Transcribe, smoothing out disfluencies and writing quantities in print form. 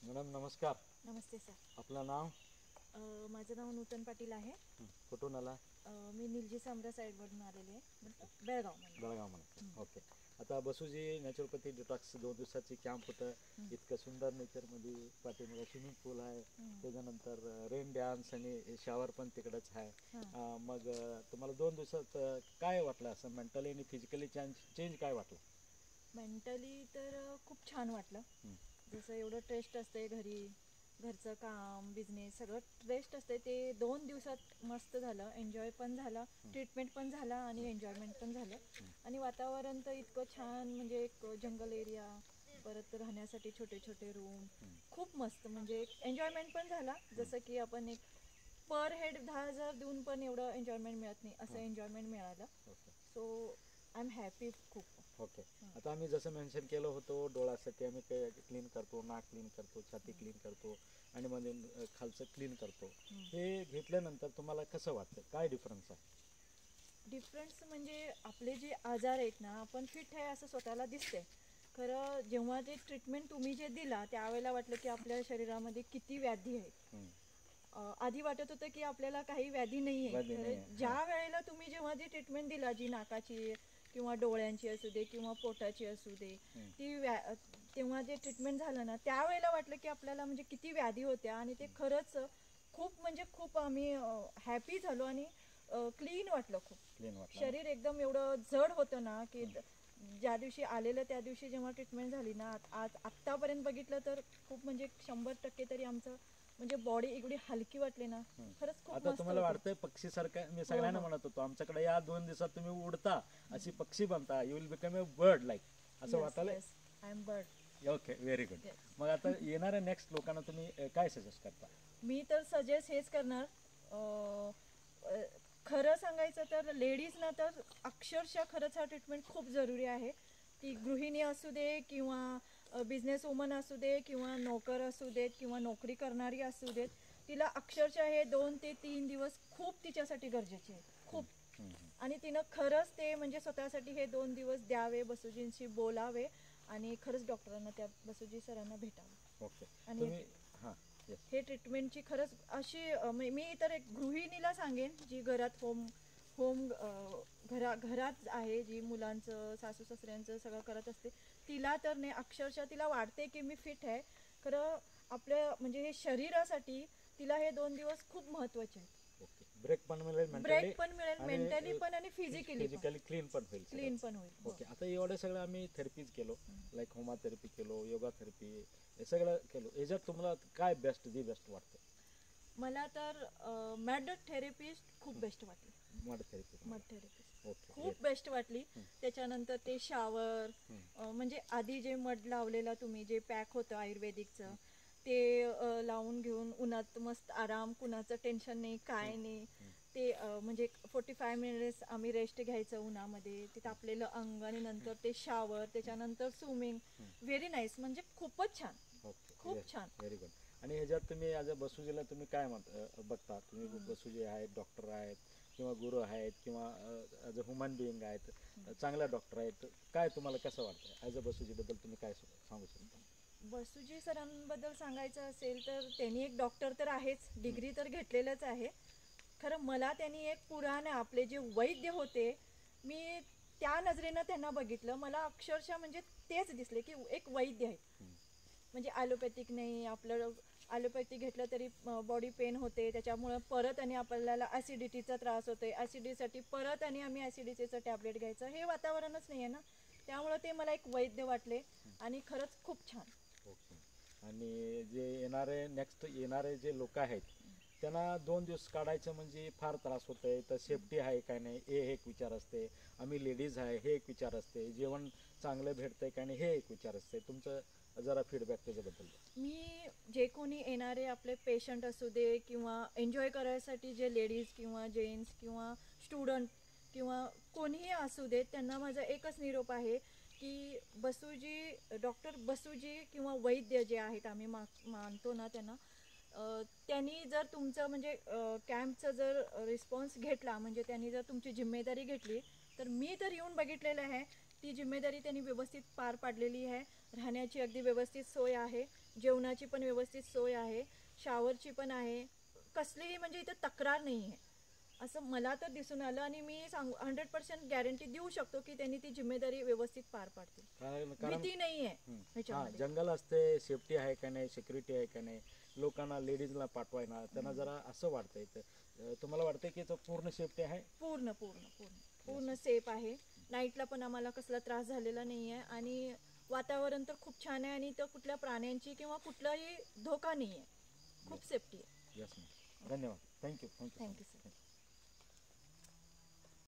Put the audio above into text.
Madam नमस्कार. नमस्ते sir. आपलं नाव? माझं नाव नूतन पाटील आहे. कुठून आला? मी निलजी सामरा साईडवरून आलेले आहे, बेळगाव मध्ये. बेळगाव मध्ये. ओके. आता बसूजी नॅचरोपॅथी डिटॉक्स 2 दिवसाची कॅम्प होतं. इतकं सुंदर नेचरमध्ये पाठीमागे स्विमिंग पूल आहे, त्याच्यानंतर रेन डान्स आणि शॉवर पण तिकडंच आहे. मग तुम्हाला 2 दिवसात काय वाटलं, असं मेंटली आणि फिजिकली चेंज काय वाटलं? मेंटली तर खूप छान वाटलं. जसं एवढं ट्रेस्ट असते घरी, घरचं काम बिझनेस सगळं ट्रेस्ट असते, ते 2 दिवसात मस्त झालं. एन्जॉय पण झाला, ट्रीटमेंट पण झाला आणि एन्जॉयमेंट पण झालं. आणि वातावरण तर इतकं छान, म्हणजे एक जंगल एरिया, परत राहण्यासाठी छोटे छोटे रूम, खूप मस्त. म्हणजे एक एन्जॉयमेंट पण झाला. जसं की आपण एक पर हेड 10,000 देऊन पण एवढं एन्जॉयमेंट मिळत नाही, असं एन्जॉयमेंट मिळालं. सो आय एम हॅपी खूप. ओके. आता आम्ही जसं मेन्शन केलं होतं, डोळ्यासाठी आम्ही क्लीन करतो, नाक क्लीन करतो, छाती क्लीन करतो आणि मध्ये खालचं क्लीन करतो. हे घेतल्यानंतर तुम्हाला कसं वाटतं, काय डिफरन्स आहे? डिफरन्स म्हणजे आपले जे आजार आहेत ना, आपण फिट आहे असं स्वतःला दिसते. खरं जेव्हा ते ट्रीटमेंट तुम्ही जे दिला, त्यावेळेला वाटलं की आपल्या शरीरामध्ये किती व्याधी आहेत. आधी वाटत होतं की आपल्याला काही व्याधी नाही आहे. ज्या वेळेला तुम्ही जेव्हा जी ट्रीटमेंट दिला, जी नाकाची किंवा डोळ्यांची असू दे किंवा पोटाची असू दे, तेव्हा जे ट्रीटमेंट झालं ना, त्यावेळेला वाटलं की आपल्याला म्हणजे किती व्याधी होत्या. आणि ते खरंच खूप म्हणजे खूप आम्ही हॅपी झालो आणि क्लीन वाटलं. खूप शरीर एकदम एवढं जड होतं ना, की ज्या दिवशी आलेलं त्या दिवशी जेव्हा ट्रीटमेंट झाली ना, आज आत्तापर्यंत बघितलं तर खूप म्हणजे 100% तरी आमचं म्हणजे बॉडी एवढी हलकी वाटली ना, खरंच खूप आता मस्त तुम्हाला होती. वाटतंय पक्षीसारखं? मी सगळ्यांना म्हणत होतो, आमच्याकडे या 2 दिवसात तुम्ही उडता, अशी पक्षी बनता, you will become a bird like, असं वाटलं. I am bird. Okay, very good. मग आता येणाऱ्या नेक्स्ट लोकांना तुम्ही काय सजेस्ट करता? मी तर सजेस्ट हेच करणार, खरं सांगायचं तर लेडीजना तर अक्षरशः खरंच हा ट्रीटमेंट खूप जरुरी आहे. ती गृहिणी असू दे किंवा बिझनेस वुमन असू दे किंवा नोकर असू देत किंवा नोकरी करणारी असू देत, तिला अक्षरशः हे 2 ते 3 दिवस खूप तिच्यासाठी गरजेचे आहेत, खूप. आणि तिनं खरंच ते म्हणजे स्वतःसाठी हे 2 दिवस द्यावे, बसूजींशी बोलावे आणि खरंच डॉक्टरांना, त्या बसूजी सरांना भेटावं. ओके. आणि तुम्ही हां, येस. हे ट्रीटमेंटची खरंच अशी मी तर एक गृहिणीला सांगेन, जी घरात होम होम घरात आहे, जी मुलांचं सासू सासऱ्यांचं सगळं करत असते, तिला तर नाही, अक्षरशः तिला वाटते की मी फिट आहे. खरं आपल्या म्हणजे हे शरीरासाठी तिला हे 2 दिवस खूप महत्त्वाचे आहेत. ओके. ब्रेक पण मिळेल, ब्रेक पण मिळेल, मेंटली पण आणि फिजिकली क्लीन पण होईल. क्लीन पण होईल. ओके. आता एवढं सगळं आम्ही थेरपीज केलो, लाईक होमा थेरपी केलो, योगा थेरपी, हे सगळं केलो. याच्यात तुम्हाला काय बेस्ट वाटतं? मला तर मॅड थेरपिस्ट खूप बेस्ट वाटली. Mud therapy. ओके, खूप बेस्ट वाटली. त्याच्यानंतर ते शावर, म्हणजे आधी जे मड लावलेला तुम्ही, जे पॅक होतं आयुर्वेदिकचं, ते लावून घेऊन उन्हात मस्त आराम, कुणाचं टेन्शन नाही, काय नाही. ते म्हणजे 45 मिनिट्स आम्ही रेस्ट घ्यायचं उन्हामध्ये, ते तापलेलं अंग, आणि नंतर ते शावर, त्याच्यानंतर स्विमिंग. व्हेरी नाईस, म्हणजे खूपच छान. खूप छान. Very good. आणि ह्याच्यात तुम्ही ॲज अ बसूजीला तुम्ही काय बघता? तुम्ही बसूजी आहेत, डॉक्टर आहेत किंवा गुरु आहेत किंवा ॲज अ ह्युमन बिईंग आहेत, चांगल्या डॉक्टर आहेत, काय तुम्हाला कसं वाटतं ॲज अ बसूजीबद्दल तुम्ही काय सांगू शकता? बसूजी सरांबद्दल सांगायचं असेल तर त्यांनी एक डॉक्टर तर आहेच, डिग्री तर घेतलेलंच आहे. खरं मला त्यांनी एक पुराणे आपले जे वैद्य होते, मी त्या नजरेनं त्यांना बघितलं. मला अक्षरशः म्हणजे तेच दिसले की एक वैद्य आहेत. म्हणजे ॲलोपॅथिक नाही, आपलं ॲलोपॅथिक घेतलं तरी बॉडी पेन होते, त्याच्यामुळं परत आणि आपल्याला ॲसिडिटीचा त्रास होतो, ॲसिडिटीसाठी परत आणि आम्ही ॲसिडिटीचं टॅबलेट घ्यायचं, हे वातावरणच नाही आहे ना. त्यामुळं ते मला एक वैद्य वाटले आणि खरंच खूप छान. ओके. आणि जे नेक्स्ट येणारे जे लोक आहेत, त्यांना 2 दिवस काढायचं म्हणजे फार त्रास होत आहे, तर सेफ्टी आहे काय नाही हे एक विचार असते, आम्ही लेडीज आहे हे एक विचार असते, जेवण चांगलं भेटतंय काय नाही हे एक विचार असते. तुमचं जरा फीडबॅक त्याच्याबद्दल. मी जे कोणी येणारे आपले पेशंट असू दे किंवा एन्जॉय करायसाठी जे लेडीज किंवा जेंट्स किंवा स्टुडंट किंवा कोणीही असू देत, त्यांना माझा एकच निरोप आहे की बसूजी, डॉक्टर बसूजी किंवा वैद्य जे आहेत, आम्ही मानतो ना त्यांना, त्यांनी जर तुमचं म्हणजे कॅम्पचं जर रिस्पॉन्स घेतला, म्हणजे त्यांनी जर तुमची जिम्मेदारी घेतली, तर मी तर येऊन बघितलेलं आहे, ती जिम्मेदारी त्यांनी व्यवस्थित पार पाडलेली आहे. राहण्याची अगदी व्यवस्थित सोय आहे, जेवणाची पण व्यवस्थित सोय आहे, शॉवरची पण आहे, कसलीही म्हणजे इथे तक्रार नाही आहे असं मला तर दिसून आलं. आणि मी 100% गॅरंटी देऊ शकतो की त्यांनी ती जिम्मेदारी व्यवस्थित पार पाडतील. कारण भीती नाही आहे हा, ह्याच्यामध्ये. जंगल असते, सेफ्टी आहे का नाही, सिक्युरिटी आहे का नाही, लोकांना लेडीजला पाठवायना त्यांना जरा असं वाटतं इथं. तुम्हाला वाटतं की तो पूर्ण सेफ्टी आहे? पूर्ण पूर्ण पूर्ण पूर्ण सेफ आहे. नाईटला पण आम्हाला कसला त्रास झालेला नाही आहे आणि वातावरण तर खूप छान आहे आणि इथं कुठल्या प्राण्यांची किंवा कुठलाही धोका नाही आहे. खूप सेफ्टी आहे. यस मॅम, धन्यवाद, थँक्यू. Thank you sir.